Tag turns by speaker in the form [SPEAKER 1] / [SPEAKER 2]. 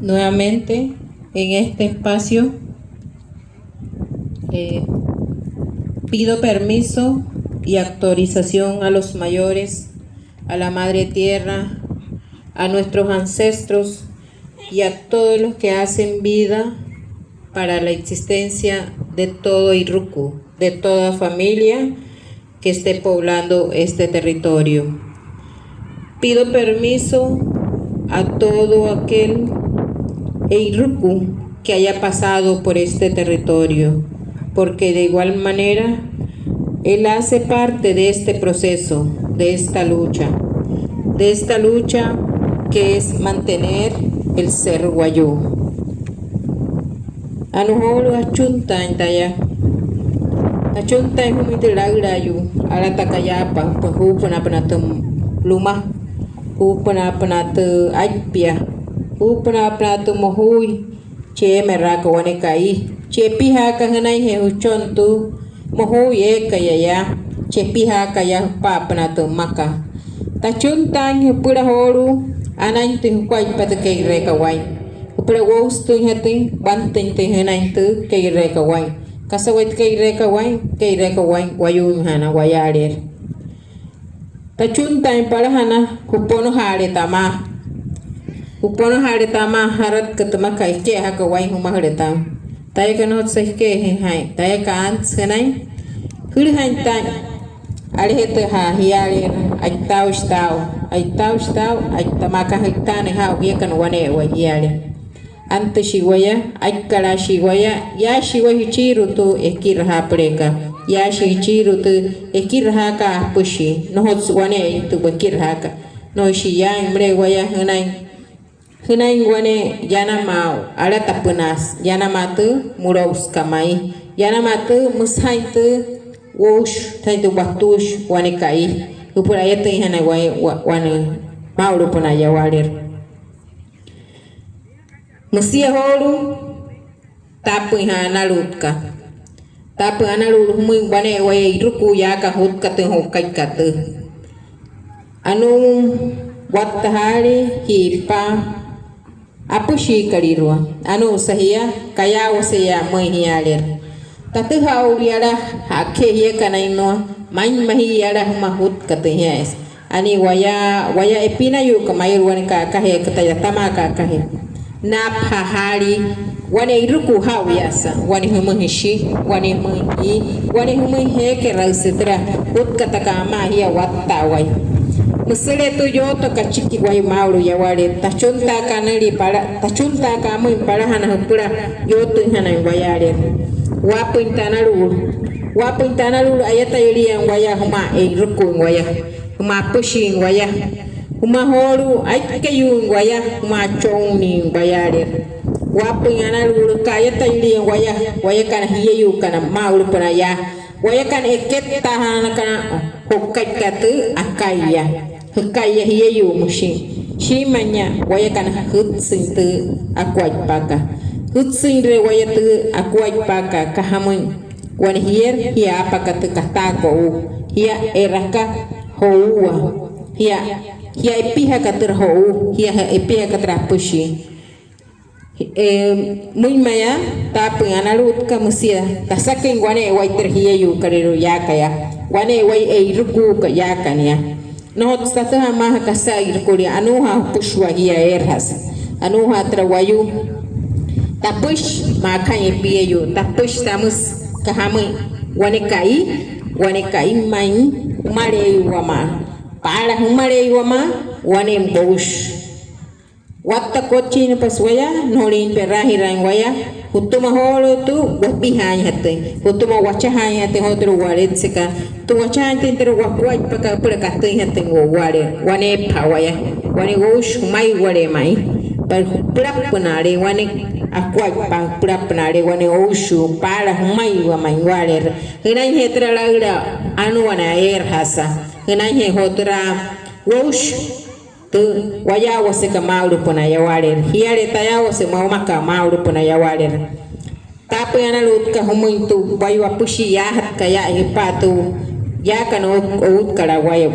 [SPEAKER 1] Nuevamente en este espacio pido permiso y autorización a los mayores, a la Madre Tierra, a nuestros ancestros y a todos los que hacen vida para la existencia de todo Irrucu, de toda familia que esté poblando este territorio. Pido permiso a todo aquel Irrucu que haya pasado por este territorio, porque de igual manera él hace parte de este proceso, de esta lucha que es mantener el ser guayú. Anuholo achunta entaya, achunta es un mitelagrayu, alatakayapa, pues upana panatum luma, upana panatu aipia, upana panatu mohui, che meraka wanekai, che pihaka hanai he uchontu, mohui eka yaya, che pihaka ya papanatu maka. Tachuntan pura holu, anantin quite patakay rekawai. Upra wows to hating, banting te hanantu, kay rekawai. Kasawit kay rekawai, wayun hana wayalir. Tachuntan para hana, hupono hare tama. Hupono hare tama harat katamaka ike hakawai humaharetam. Tayo kanot sa ike hai, tayo ka ants hanay. Hurihan tan. Alihete ha hialir ay tau, ay tamaka hitane ha uyekan wane wa hialir. Ante shiwaya, ay kala shiwaya, ya shiwa hichiru tu ekirha preka, ya shichiru tu ekirha ka pushi, no hots wane tu bekirha ka, no shiyang mrewaya hunay wane yana mau, ala tapunas, yana matu muraus kamai, yana matu mushaitu wosh taitu batush wane kai upura yete hana wane maulu puna ya walir musia holu tapu hana lutka tapu hana lulu muy wane wae ruku ya ka hutka te hokai katu anu wattahari hipa apushi kalirwa anu sahia kaya wasaya mai hialir tatu hau yara hake ye kanai no main mahi yara mahut katehas ani waya epina yu kamai wan ka kahe kataya tamaka kahe na phahari wane iruku hau yasa wane humuhishi wane humuhi he ke rausitra ut kataka ma hiya watta wai musere tu yo to kachiki wai maulu ya wale tachunta kanali para tachunta kamu para hana hupura yo tu hana wayare wapin tanalul ayata yurian waya huma ruku waya huma pushing waya huma holu aikayun waya huma chongni wayare wapin analul kayata yurian waya kana hiyu kana maulu para ya waya kan eket tahana kana hokai katu akaya hukaya hiyu mushi shimanya waya kana hutsin tu akwai paka hutsin re waya tu akwai paka kahamun wan hier hiya apaka tu katako hiya eraka houa hiya epiha katur hou hiya epiha katra pushi muy maya tapu analut ka musia tasakin wane wai terhiya yu karero yakaya wane wai ruku ka yakanya no tsaha ma kasa irkuri anuha pushwa hiya erhas anuha trawayu tapush makan epiyo tapush tamus kahamu wane kai main umare wama para umare wama wane bosh watta kochi paswaya nolin perahirang waya hutuma holo tu wabihanya hate hutuma wachahanya hate hotro walet seka tu wachahanya tentero wakwai paka pulakate hate wane pawaya wane bosh mai wale mai par pulak punare wane akwai pa pulapnare wane oshu para mai wa mangwaler hinan hetra lagra anu wana hasa hinan he hotra osh tu waya wase ka maulu puna ya waler hiare taya wase maka maulu puna ya waler tapi ana lut ka humuntu wayu apushi ya hat kaya ipatu ya kan ut kala wayo